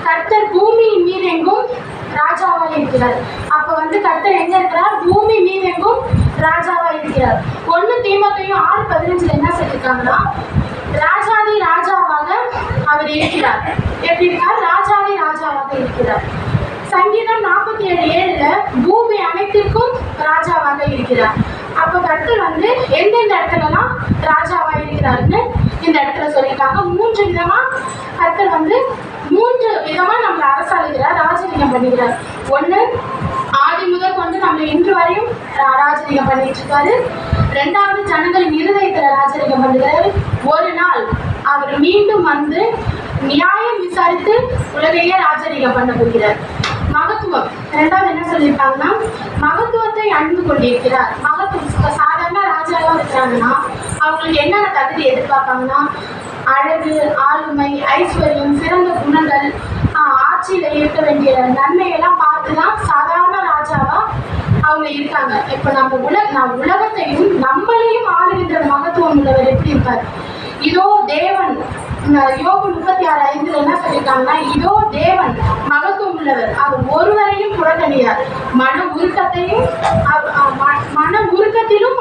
கர்த்தர் பூமியின் மீது எங்கும் ராஜாவாக இருக்கிறார். அப்ப கர்த்தர் எங்க இருக்கிறார்? பூமி மீது எங்கும் ராஜாவா இருக்கிறார். 1 தீமோத்தேயு 6:15 என்ன சொல்லியிருக்காங்கன்னா, ராஜாதி ராஜாவாக அவர் இருக்கிறார். எப்படி இருக்கார்? ராஜாதி ராஜாவாக இருக்கிறார். சங்கீதம் 47:7 பூமி அனைத்திற்கும் ராஜாவாக இருக்கிறார். அப்ப கர்த்தர் எந்தெந்த இடத்துலலாம் ராஜாவா இருக்கிறாருன்னு இந்த இடத்துல சொல்லியிருக்காங்க. 3 விதமா கர்த்தர் 3 விதமா நம்மளை அரசாளுகிறார், ராஜரீகம் பண்ணுகிறார். 1, ஆதி முதல் கொண்டு நம்மளை இன்று வரையும் ராஜரீகம் பண்ணிட்டு இருக்காரு. 2வது, ஜனங்களின் இருதயத்துல ராஜரீகம் பண்ணுகிறாரு. ஒரு நாள் அவர் மீண்டும் நியாயம் விசாரித்து உலகையே ராஜரீகம் பண்ண போகிறார். மகத்துவம் 2வது என்ன சொல்லியிருக்காங்கன்னா, மகத்துவத்தை அன்பு கொண்டிருக்கிறார். மகத்துவம் சாதாரண ராஜாவா இருக்கிறாங்கன்னா அவங்களுக்கு என்னென்ன தகுதி எதிர்பார்ப்பாங்கன்னா, அழகு, ஆளுமை, ஐஸ்வர்யம், சிறந்த குணங்கள், ஆட்சியில இருக்க வேண்டிய நன்மையெல்லாம் பார்த்துதான் சாதாரண ராஜாவா அவங்க இருக்காங்க. இப்ப நம்ம உலகத்தையும் நம்மளையும் ஆளுகின்ற மகத்துவம் உள்ளவர் எப்படி இருப்பார்? இதோ தேவன், யோபு 36:5 என்ன சொல்லியிருக்காங்கன்னா, இதோ தேவன் மகத்துவம் உள்ளவர், அவர் ஒருவரையும் புறக்கணியார். மன உருக்கத்திலும்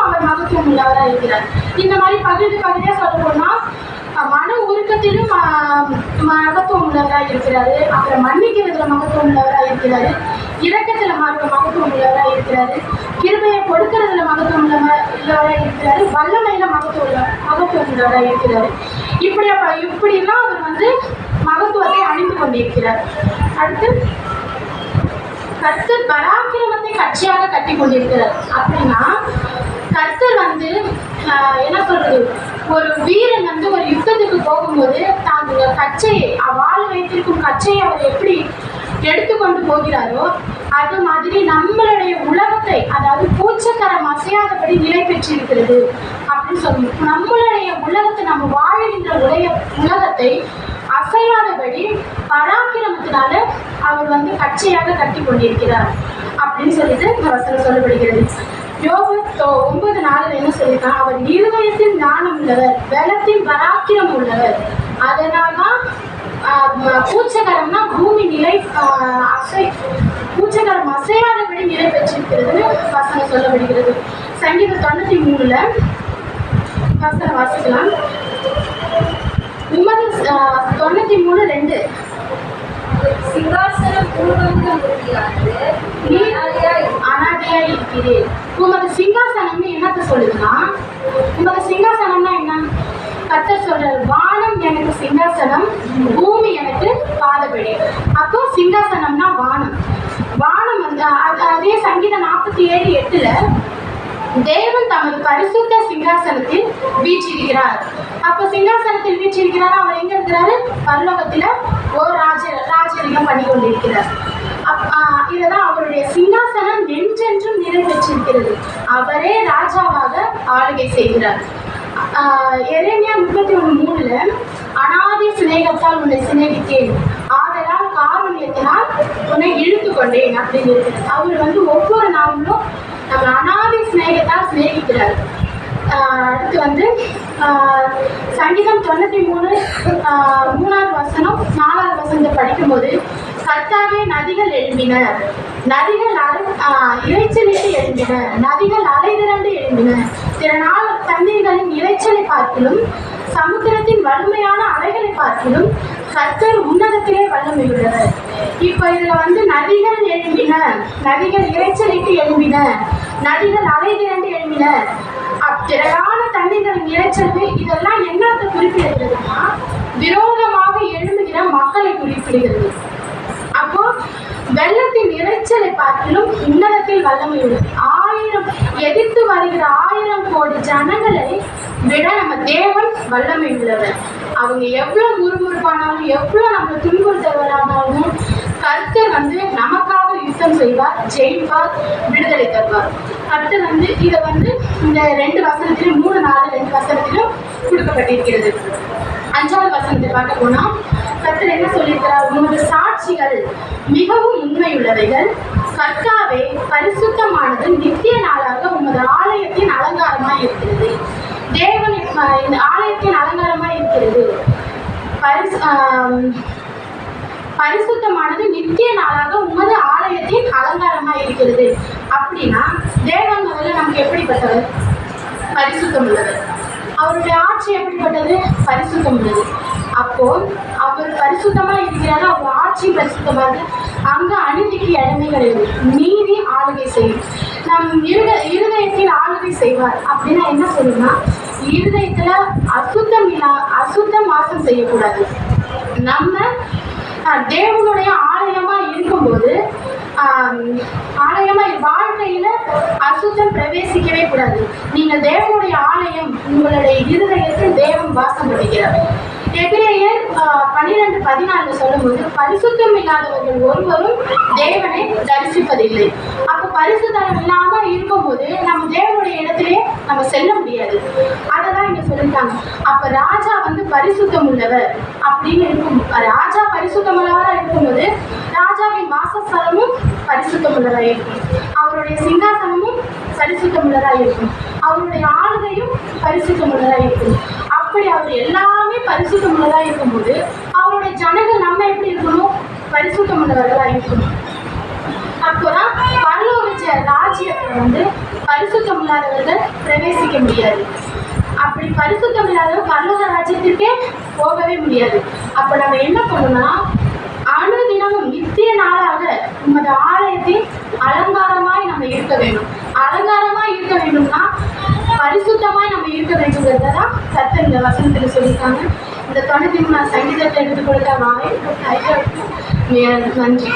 அவர் மகத்துவம் உள்ளவராக இருக்கிறார். இந்த மாதிரி பகுதியா சொல்ல போனா, மன உருக்கத்திலும் மகத்துவம் உள்ளவராக இருக்கிறாரு. அப்புறம் மன்னிக்கிறதுல மகத்துவம் உள்ளவராக இருக்கிறாரு. இரக்கத்துல மகத்துவம் உள்ளவராக இருக்கிறாரு. கிருபையை கொடுக்கறதுல மகத்துவம் உள்ளவராக இருக்கிறாரு. வல்லமையில மகத்துவம் உள்ளவராக இருக்கிறாரு. இப்படிலாம் அவர் மகத்துவத்தை அணிந்து கொண்டிருக்கிறார். அடுத்து, கர்த்தர் பராக்கிரமத்தை கட்சியாக கட்டி கொண்டிருக்கிறார். அப்படின்னா கர்த்தர் என்ன சொல்றது, ஒரு வீரன் ஒரு யுத்தத்துக்கு போகும்போது தாங்க கச்சையை, வாள் வைத்திருக்கும் கச்சையை அவர் எப்படி எடுத்துக்கொண்டு போகிறாரோ அது மாதிரி நம்மளுடைய உலகத்தை, அதாவது பூச்சக்கரம் அசையாதபடி நிலை பெற்றிருக்கிறது அப்படின்னு சொல்லணும். நம்மளுடைய உலகத்தை, நம்ம வாழ்கின்ற உலகத்தை அசையாதபடி பராக்கிரமத்தினால அவர் கட்சியாக கட்டி கொண்டிருக்கிறார் அப்படின்னு சொல்லிட்டு இந்த வசனம் சொல்லப்படுகிறது. யோபு 9:4 என்ன சொல்லியிருக்காங்க, அவர் இருதயத்தில் ஞானம் உள்ளவர், பலத்தின் பராக்கிரம் உள்ளவர். அதனால்தான் பூச்சகரம்னா பூமி நிலை பூச்சகரம் அசையாதபடி நிலை பெற்றிருக்கிறது வசனம் சொல்லப்படுகிறது. சங்கீதம் 93 வசனம் வாசிக்கலாம். உமது 93:2 சிங்காசனம் நீ அனாதையா இருக்கிறேன். உமது சிங்காசனம்னு என்னத்த சொல்லுதுன்னா, உமது சிங்காசனம்னா என்ன? கர்த்தர் சொல்றாரு, வானம் எனக்கு சிங்காசனம், பூமி எனக்கு பாதபடி. அப்போ சிங்காசனம்னா வானம். அதே சங்கீதம் 47:8 தேவன் தமது பரிசுத்த சிங்காசனத்தில் வீற்றிருக்கிறார். அப்ப சிங்காசனத்தில் வீற்றிருக்கிறார், அவர் எங்க இருக்கிறாரு? பரலோகத்துல ஒரு ராஜரீகம் பண்ணி கொண்டிருக்கிறார். இதுதான் அவருடைய சிங்காசனம் என்றென்றும் நிறைவேற்றிருக்கிறது. அவரே ராஜாவாக ஆளுகை செய்கிறார். எரேமியா 31:3 அனாதி சிநேகத்தால் உன்னை சிநேகித்தேன், ஆதலால் காருண்யத்தினால் உன்னை இழுத்து கொண்டேன் அப்படின்னு இருக்கிறது. அவர் ஒவ்வொரு நாளும் நம்ம அனாதி சிநேகத்தால் சிநேகிக்கிறார். அடுத்து சங்கீதம் 93 3வது வசனம் 4வது வசனத்தை படிக்கும்போது, கர்த்தாவே நதிகள் எழும்பின, நதிகள் இறைச்சலிட்டு எழும்பின, நதிகள் அலைதிரண்டு எழும்பின, திறனான தண்ணீர்களின் இறைச்சலை பார்க்கிலும் சமுத்திரத்தின் வலிமையான அலைகளை பார்க்கிலும் கர்த்தர் உன்னதத்திலே வல்லமையுள்ளவர். இப்ப இதுல நதிகள் எழும்பின, நதிகள் இறைச்சலிட்டு எழும்பின, நதிகள் அலைதிரண்டு எழும்பின, திரளான தண்ணீர்களின் இறைச்சல், இதெல்லாம் என்னத்தை குறிப்பிடுகிறதுனா விரோதமாக எழும்புகிற மக்களை குறிப்பிடுகிறது. அப்போ வெள்ளத்தின் இறைச்சலை பார்க்கிலும் உன்னதத்தில் வல்லமை உள்ளது. எதிர்த்து வருகிற 1000 கோடி ஜனங்களை விட நம்ம தேவன் வல்லமை உள்ளவர். அவங்க எவ்வளவு முறுமுறுப்பானாலும், எவ்வளவு நம்ம துன்புறுத்தவரானாலும் கர்த்தர் நமக்காக யுத்தம் செய்வார், ஜெயிப்பார், விடுதலை தருவார். அடுத்து இதை இந்த 2 வசனத்திலும் 3, 4, 2 வசனத்திலும் கொடுக்கப்பட்டிருக்கிறது. 5வது வசனத்தை பார்க்க போனா கர்த்தர் என்ன சொல்லியிருக்கிறார்? உமது சாட்சிகள் மிகவும் உண்மையுள்ளவைகள், கர்த்தாவே பரிசுத்தமானது, நித்திய நாளாக உமது ஆலயத்தின் அலங்காரமாய் இருக்கிறது. தேவன் இந்த ஆலயத்தின் அலங்காரமாய் இருக்கிறது. பரிசுத்தமானது நித்திய நாளாக உமது ஆலயத்தின் அலங்காரமா இருக்கிறது. அப்படின்னா தேவன் முதல்ல நமக்கு எப்படிப்பட்டவர்? பரிசுத்தம் உள்ளவர். அவருடைய ஆட்சி எப்படிப்பட்டது? பரிசுத்தம் உள்ளது. அப்போ அவர் பரிசுத்தமா இருக்கிறாரு, அவர் ஆட்சி பரிசுத்தமாக, அங்க அநீதிக்கு இடமே கிடையாது. நீதி ஆளுகை செய்யும். நம் இருதயத்தில் ஆளுகை செய்வார் அப்படின்னா என்ன சொல்லுன்னா, இருதயத்துல அசுத்தம் வாசம் செய்யக்கூடாது. நம்ம தேவனுடைய ஆலயமா இருக்கும்போது வாழ்க்கையில அசுத்தம் பிரவேசிக்கவே கூடாது. நீங்க தேவனுடைய ஆலயம், உங்களுடைய இருதயத்தில் தேவன் வாசம் பண்ணுகிறார். எபிரேயர் 12:14 சொல்லும்போது, பரிசுத்தம் இல்லாதவர்கள் ஒருவரும் தேவனை தரிசிப்பதில்லை. அப்ப பரிசுத்தம் இல்லாம இருக்கும்போது நம்ம தேவனுடைய இடத்திலே நம்ம செல்ல முடியாது. அததான் இங்க சொல்லிட்டாங்க. அப்ப ராஜா பரிசுத்தம் உள்ளவர் அப்படின்னு இருக்கும். ராஜா பரிசுத்தம் உள்ளவரா இருக்கும்போது ராஜாவின் வாசஸ்தலமும் பரிசுத்தம் உள்ளதா இருக்கும், அவருடைய சிங்காசனமும் பரிசுத்தம் உள்ளதா இருக்கும், அவருடைய ஆளுகையும் பரிசுத்தம் உள்ளதா இருக்கும். அப்படி அவர் எல்லாமே பரிசுத்தம் உள்ளதா இருக்கும்போது அவருடைய ஜனங்கள் நம்ம எப்படி இருக்கணும்? பரிசுத்தம் உள்ளவர்களா இருக்கணும். அப்போதான் பரலோக ராஜ்யத்தை பரிசுத்தம் இல்லாதவர்கள் பிரவேசிக்க முடியாது. அப்படி பரிசுத்தம் இல்லாதவர்கள் பரலோக ராஜ்யத்திற்கே போகவே முடியாது. அப்ப நம்ம என்ன பண்ணணும்னா, அனுதினமும் நித்திய நாளாக உமது ஆலயத்தில் அலங்காரமாய் நம்ம இருக்க வேண்டும். அலங்காரமாய் இருக்க வேண்டும்னா பரிசுத்தமாய் நம்ம இருக்க வேண்டும்ங்கிறதான் கர்த்தர் இந்த வசனத்தில் சொல்லியிருக்காங்க. இந்த 93 சங்கீதத்தை எடுத்துக் கொடுத்த வாய் நன்றி.